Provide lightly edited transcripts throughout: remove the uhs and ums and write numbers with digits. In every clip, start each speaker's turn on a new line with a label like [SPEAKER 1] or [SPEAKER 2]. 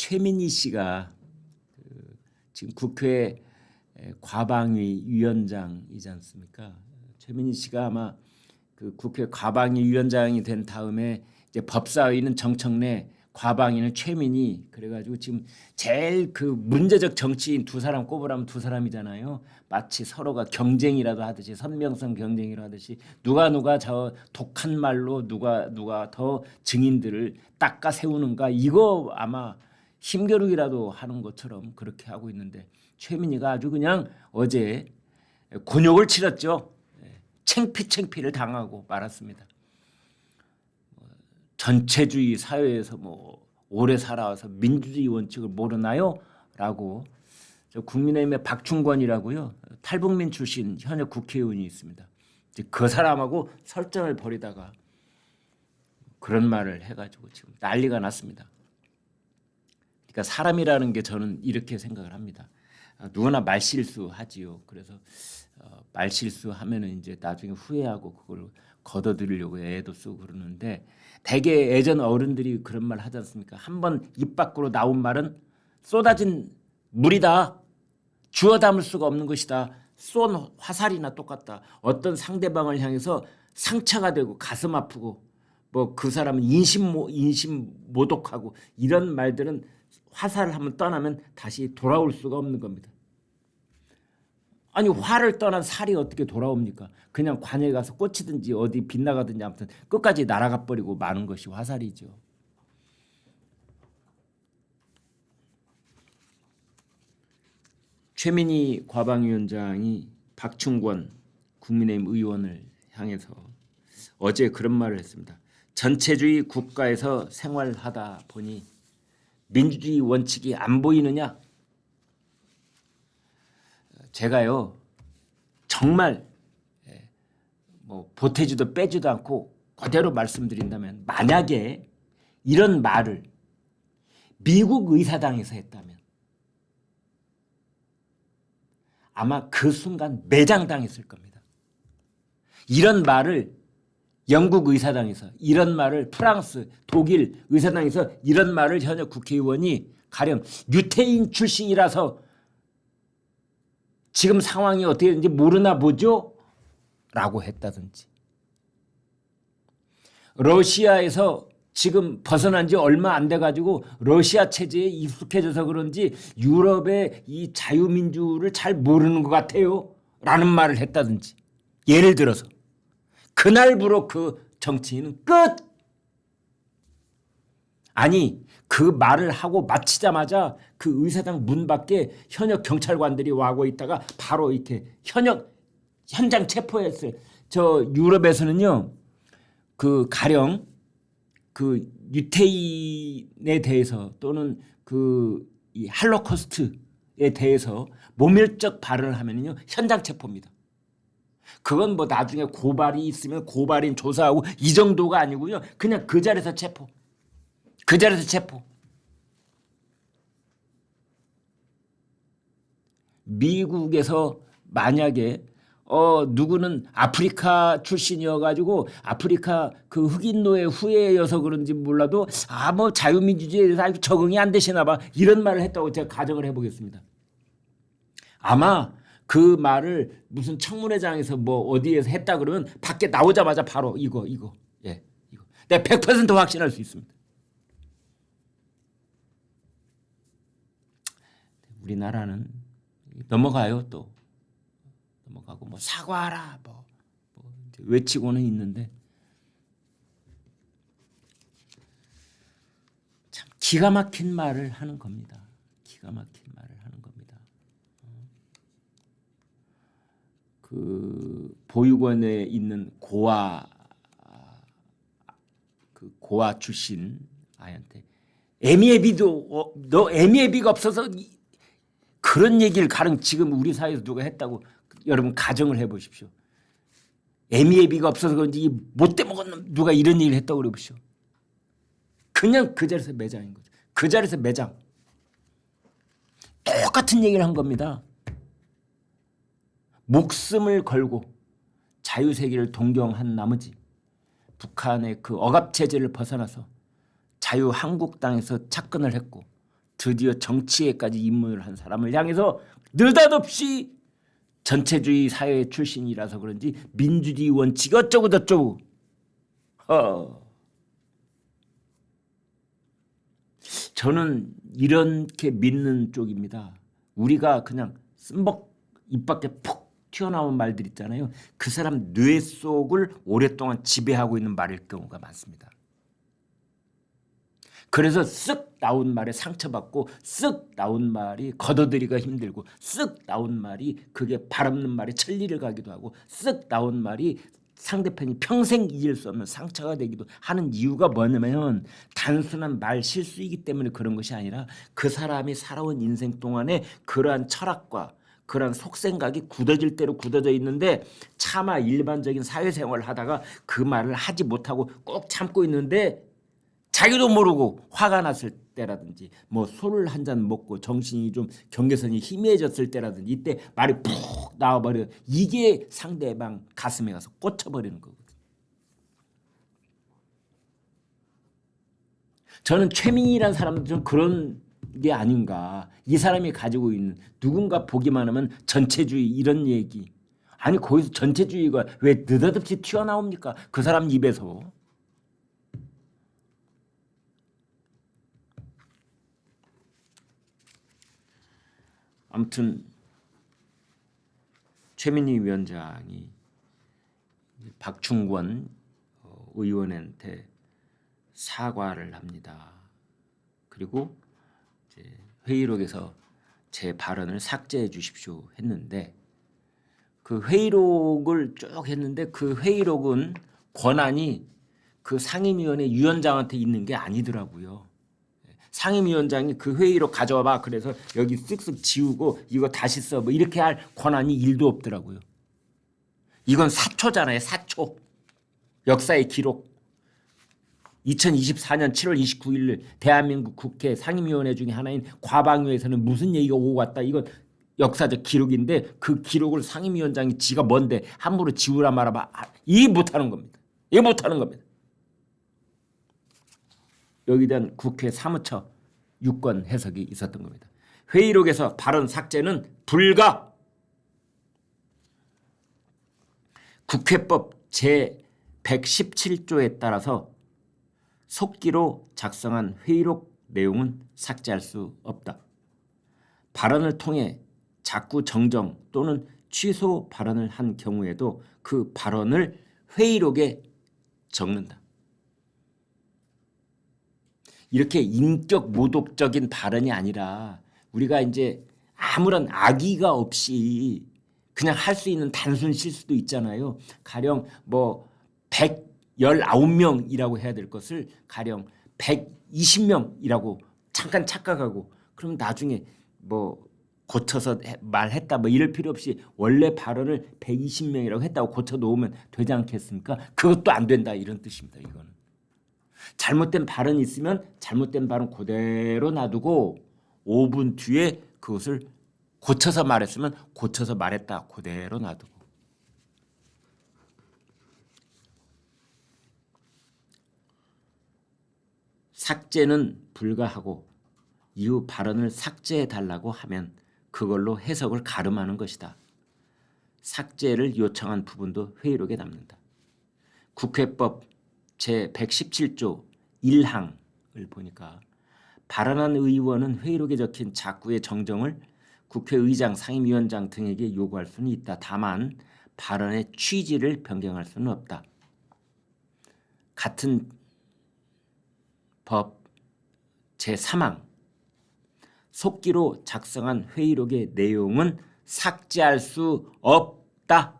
[SPEAKER 1] 최민희 씨가 지금 국회 과방위 위원장이지 않습니까? 최민희 씨가 아마 그 국회 과방위 위원장이 된 다음에 이제 법사위는 정청래, 과방위는 최민희, 그래가지고 지금 제일 그 문제적 정치인 두 사람 꼽으라면 두 사람이잖아요. 마치 서로가 경쟁이라도 하듯이, 선명성 경쟁이라도 하듯이 누가 저 독한 말로 누가 더 증인들을 닦아 세우는가, 이거 아마 힘겨루기라도 하는 것처럼 그렇게 하고 있는데, 최민희가 아주 그냥 어제 곤욕을 치렀죠. 창피를 당하고 말았습니다. 전체주의 사회에서 뭐 오래 살아와서 민주주의 원칙을 모르나요? 라고. 저 국민의힘의 박충권이라고요, 탈북민 출신 현역 국회의원이 있습니다. 그 사람하고 설전을 벌이다가 그런 말을 해가지고 지금 난리가 났습니다. 그러니까 사람이라는 게 저는 이렇게 생각을 합니다. 누구나 말실수하지요. 그래서 말실수하면은 이제 나중에 후회하고 그걸 걷어들이려고 애도 쓰고 그러는데, 대개 예전 어른들이 그런 말 하지 않습니까? 한번 입 밖으로 나온 말은 쏟아진 물이다. 주워 담을 수가 없는 것이다. 쏜 화살이나 똑같다. 어떤 상대방을 향해서 상처가 되고 가슴 아프고 뭐 그 사람은 인심 모독하고 이런 말들은 화살을 한번 떠나면 다시 돌아올 수가 없는 겁니다. 아니, 화를 떠난 살이 어떻게 돌아옵니까? 그냥 관에 가서 꽂히든지 어디 빗나가든지 아무튼 끝까지 날아가 버리고 마는 것이 화살이죠. 최민희 과방위원장이 박충권 국민의힘 의원을 향해서 어제 그런 말을 했습니다. 전체주의 국가에서 생활하다 보니 민주주의 원칙이 안 보이느냐? 제가요 정말 뭐 보태지도 빼지도 않고 그대로 말씀드린다면, 만약에 이런 말을 미국 의사당에서 했다면 아마 그 순간 매장당했을 겁니다. 이런 말을 영국 의사당에서, 이런 말을 프랑스, 독일 의사당에서 이런 말을 현역 국회의원이 가령 유태인 출신이라서 지금 상황이 어떻게 되는지 모르나 보죠? 라고 했다든지, 러시아에서 지금 벗어난 지 얼마 안 돼가지고 러시아 체제에 익숙해져서 그런지 유럽의 이 자유민주를 잘 모르는 것 같아요. 라는 말을 했다든지, 예를 들어서 그날부로 그 정치인은 끝! 아니, 그 말을 하고 마치자마자 그 의사당 문 밖에 현역 경찰관들이 와고 있다가 바로 이렇게 현장 체포했어요. 저 유럽에서는요, 그 가령 그 유태인에 대해서 또는 그 이 할로코스트에 대해서 모멸적 발언을 하면요 현장 체포입니다. 그건 뭐 나중에 고발이 있으면 고발인 조사하고 이 정도가 아니고요, 그냥 그 자리에서 체포. 그 자리에서 체포. 미국에서 만약에 누구는 아프리카 출신이어가지고 아프리카 그 흑인 노예 후예여서 그런지 몰라도 뭐 자유민주주의에 대해서 아직 적응이 안 되시나 봐, 이런 말을 했다고 제가 가정을 해보겠습니다. 아마 그 말을 무슨 청문회장에서 뭐 어디에서 했다 그러면 밖에 나오자마자 바로 이거 예, 이거 내가 100% 확신할 수 있습니다. 우리나라는 넘어가요. 또 넘어가고 뭐 사과하라 뭐 외치고는 있는데, 참 기가 막힌 말을 하는 겁니다. 기가 막힌 말을 하는 겁니다. 그 보육원에 있는 그 고아 출신 아이한테 애미애비도 너 애미애비가 없어서 그런 얘기를 가령 지금 우리 사회에서 누가 했다고 여러분 가정을 해보십시오. 애미애비가 없어서 그런지 못돼 먹었는 누가 이런 얘기를 했다고 그러십시오. 그냥 그 자리에서 매장인 거죠. 그 자리에서 매장. 똑같은 얘기를 한 겁니다. 목숨을 걸고 자유세계를 동경한 나머지 북한의 그 억압체제를 벗어나서 자유한국당에서 착근을 했고 드디어 정치에까지 입문을 한 사람을 향해서 느닷없이 전체주의 사회 출신이라서 그런지 민주주의 원칙 어쩌고 저쩌고. 저는 이렇게 믿는 쪽입니다. 우리가 그냥 쓴벅 입 밖에 푹 튀어나온 말들 있잖아요. 그 사람 뇌 속을 오랫동안 지배하고 있는 말일 경우가 많습니다. 그래서 쓱 나온 말에 상처받고 쓱 나온 말이 걷어들이기가 힘들고 쓱 나온 말이 그게 바람는 말에 천리를 가기도 하고 쓱 나온 말이 상대편이 평생 잊을 수 없는 상처가 되기도 하는 이유가 뭐냐면 단순한 말 실수이기 때문에 그런 것이 아니라 그 사람이 살아온 인생 동안에 그러한 철학과 그러한 속생각이 굳어질 대로 굳어져 있는데 차마 일반적인 사회생활을 하다가 그 말을 하지 못하고 꼭 참고 있는데 자기도 모르고 화가 났을 때라든지 뭐 술을 한 잔 먹고 정신이 좀 경계선이 희미해졌을 때라든지 이때 말이 푹 나와버려. 이게 상대방 가슴에 가서 꽂혀버리는 거거든요. 저는 최민희라는 사람도 좀 그런 게 아닌가. 이 사람이 가지고 있는 누군가 보기만 하면 전체주의 이런 얘기. 아니 거기서 전체주의가 왜 느닷없이 튀어나옵니까? 그 사람 입에서. 아무튼 최민희 위원장이 박충권 의원한테 사과를 합니다. 그리고 이제 회의록에서 제 발언을 삭제해 주십시오 했는데 그 회의록을 쭉 했는데 그 회의록은 권한이 그 상임위원회 위원장한테 있는 게 아니더라고요. 상임위원장이 그 회의록 가져와봐. 그래서 여기 쓱쓱 지우고 이거 다시 써. 뭐 이렇게 할 권한이 1도 없더라고요. 이건 사초잖아요. 사초. 역사의 기록. 2024년 7월 29일 대한민국 국회 상임위원회 중에 하나인 과방위에서는 무슨 얘기가 오고 갔다. 이건 역사적 기록인데 그 기록을 상임위원장이 지가 뭔데 함부로 지우라 말아봐. 이해 못하는 겁니다. 이해 못하는 겁니다. 여기에 대한 국회 사무처 유권 해석이 있었던 겁니다. 회의록에서 발언 삭제는 불가. 국회법 제117조에 따라서 속기로 작성한 회의록 내용은 삭제할 수 없다. 발언을 통해 자꾸 정정 또는 취소 발언을 한 경우에도 그 발언을 회의록에 적는다. 이렇게 인격 모독적인 발언이 아니라 우리가 이제 아무런 악의가 없이 그냥 할 수 있는 단순 실수도 있잖아요. 가령 뭐 119명이라고 해야 될 것을 가령 120명이라고 잠깐 착각하고 그럼 나중에 뭐 고쳐서 말했다 뭐 이럴 필요 없이 원래 발언을 120명이라고 했다고 고쳐 놓으면 되지 않겠습니까? 그것도 안 된다 이런 뜻입니다. 이거는. 잘못된 발언이 있으면 잘못된 발언 그대로 놔두고 5분 뒤에 그것을 고쳐서 말했으면 고쳐서 말했다 그대로 놔두고. 삭제는 불가하고 이후 발언을 삭제해달라고 하면 그걸로 해석을 가름하는 것이다. 삭제를 요청한 부분도 회의록에 남는다. 국회법 제117조 1항을 보니까 발언한 의원은 회의록에 적힌 자꾸의 정정을 국회의장, 상임위원장 등에게 요구할 수는 있다. 다만 발언의 취지를 변경할 수는 없다. 같은 법 제3항 속기로 작성한 회의록의 내용은 삭제할 수 없다.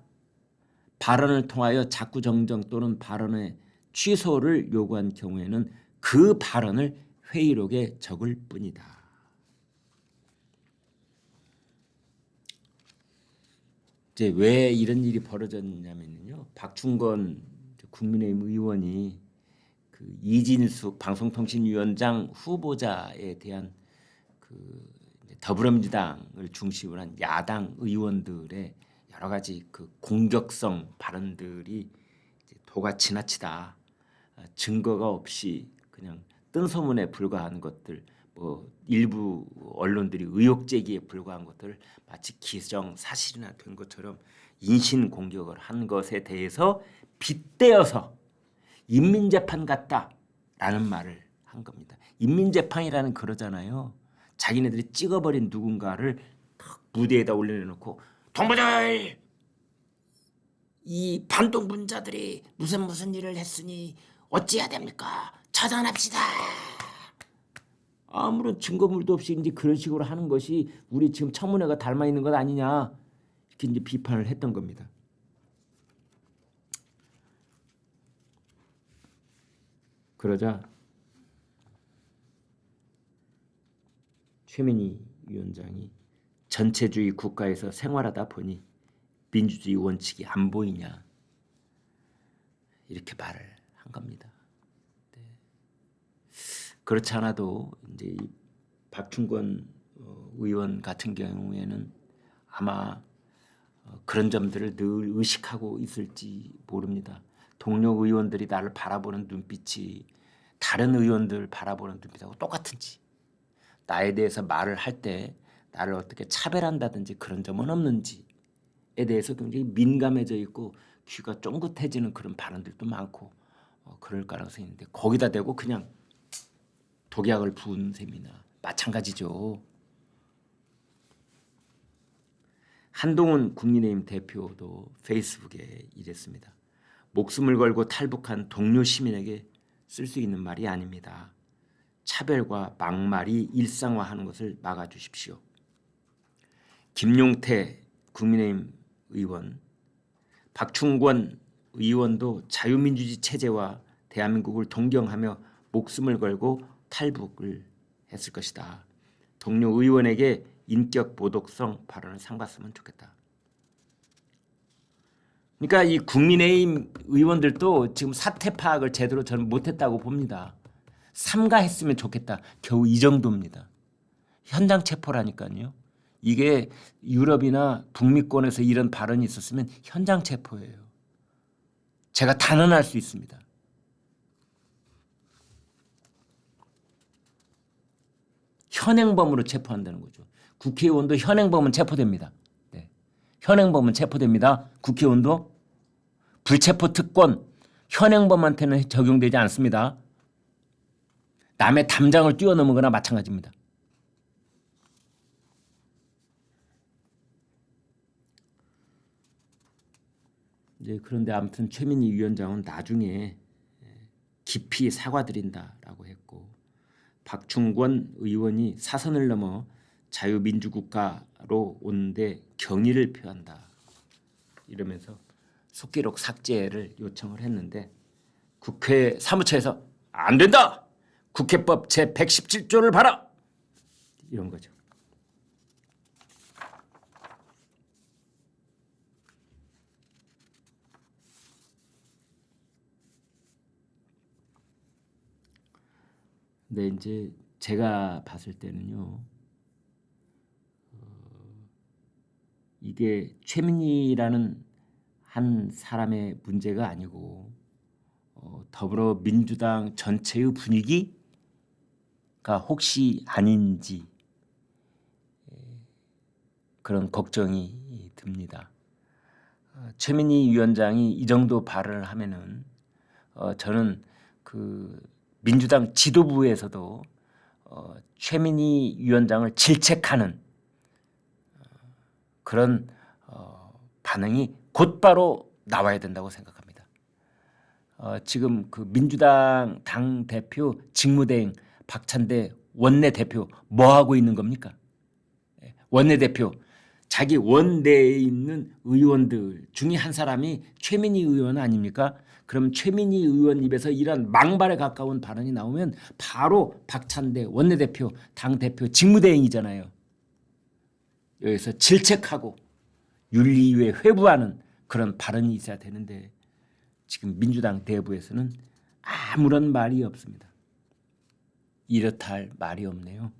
[SPEAKER 1] 발언을 통하여 자꾸 정정 또는 발언의 취소를 요구한 경우에는 그 발언을 회의록에 적을 뿐이다. 이제 왜 이런 일이 벌어졌냐면요. 박충건 국민의힘 의원이 그 이진숙 방송통신위원장 후보자에 대한 그 더불어민주당을 중심으로 한 야당 의원들의 여러 가지 그 공격성 발언들이 도가 지나치다. 증거가 없이 그냥 뜬소문에 불과한 것들 일부 언론들이 의혹 제기에 불과한 것들을 마치 기정사실이나 된 것처럼 인신 공격을 한 것에 대해서 빗대어서 인민재판 같다라는 말을 한 겁니다. 인민재판이라는 그러잖아요. 자기네들이 찍어버린 누군가를 탁 무대에다 올려놓고 동무들 이 반동분자들이 무슨 일을 했으니 어찌해야 됩니까? 처단합시다. 아무런 증거물도 없이 이제 그런 식으로 하는 것이 우리 지금 청문회가 닮아 있는 것 아니냐 이렇게 이제 비판을 했던 겁니다. 그러자 최민희 위원장이 전체주의 국가에서 생활하다 보니 민주주의 원칙이 안 보이냐 이렇게 말을 한 겁니다. 네. 그렇지 않아도 이제 이 박충권 의원 같은 경우에는 아마 그런 점들을 늘 의식하고 있을지 모릅니다. 동료 의원들이 나를 바라보는 눈빛이 다른 의원들 바라보는 눈빛하고 똑같은지, 나에 대해서 말을 할 때 나를 어떻게 차별한다든지 그런 점은 없는지에 대해서 굉장히 민감해져 있고 귀가 쫑긋해지는 그런 발언들도 많고 그럴 가능성이 있는데 거기다 대고 그냥 독약을 부은 셈이나 마찬가지죠. 한동훈 국민의힘 대표도 페이스북에 이랬습니다. 목숨을 걸고 탈북한 동료 시민에게 쓸 수 있는 말이 아닙니다. 차별과 막말이 일상화하는 것을 막아주십시오. 김용태 국민의힘 의원, 박충권 의원도 자유민주주의 체제와 대한민국을 동경하며 목숨을 걸고 탈북을 했을 것이다. 동료 의원에게 인격 모독성 발언을 삼갔으면 좋겠다. 그러니까 이 국민의힘 의원들도 지금 사태 파악을 제대로 저는 못했다고 봅니다. 삼가했으면 좋겠다. 겨우 이 정도입니다. 현장 체포라니까요. 이게 유럽이나 북미권에서 이런 발언이 있었으면 현장 체포예요. 제가 단언할 수 있습니다. 현행범으로 체포한다는 거죠. 국회의원도 현행범은 체포됩니다. 네. 현행범은 체포됩니다. 국회의원도 불체포 특권 현행범한테는 적용되지 않습니다. 남의 담장을 뛰어넘은 거나 마찬가지입니다. 이제 그런데 아무튼 최민희 위원장은 나중에 깊이 사과드린다라고 했고 박충권 의원이 사선을 넘어 자유민주국가로 오는데 경의를 표한다 이러면서 속기록 삭제를 요청을 했는데 국회 사무처에서 안 된다. 국회법 제117조를 봐라. 이런 거죠. 근데 이제 제가 봤을 때는요. 이게 최민희라는 한 사람의 문제가 아니고 더불어민주당 전체의 분위기가 혹시 아닌지 그런 걱정이 듭니다. 최민희 위원장이 이 정도 발언을 하면은 저는 그 민주당 지도부에서도 최민희 위원장을 질책하는 그런 반응이 곧바로 나와야 된다고 생각합니다. 지금 그 민주당 당 대표 직무대행 박찬대 원내대표 뭐 하고 있는 겁니까? 원내대표 자기 원내에 있는 의원들 중에 한 사람이 최민희 의원 아닙니까? 그럼 최민희 의원 입에서 이런 망발에 가까운 발언이 나오면 바로 박찬대 원내대표 당대표 직무대행이잖아요. 여기서 질책하고 윤리위에 회부하는 그런 발언이 있어야 되는데 지금 민주당 내부에서는 아무런 말이 없습니다. 이렇다 할 말이 없네요.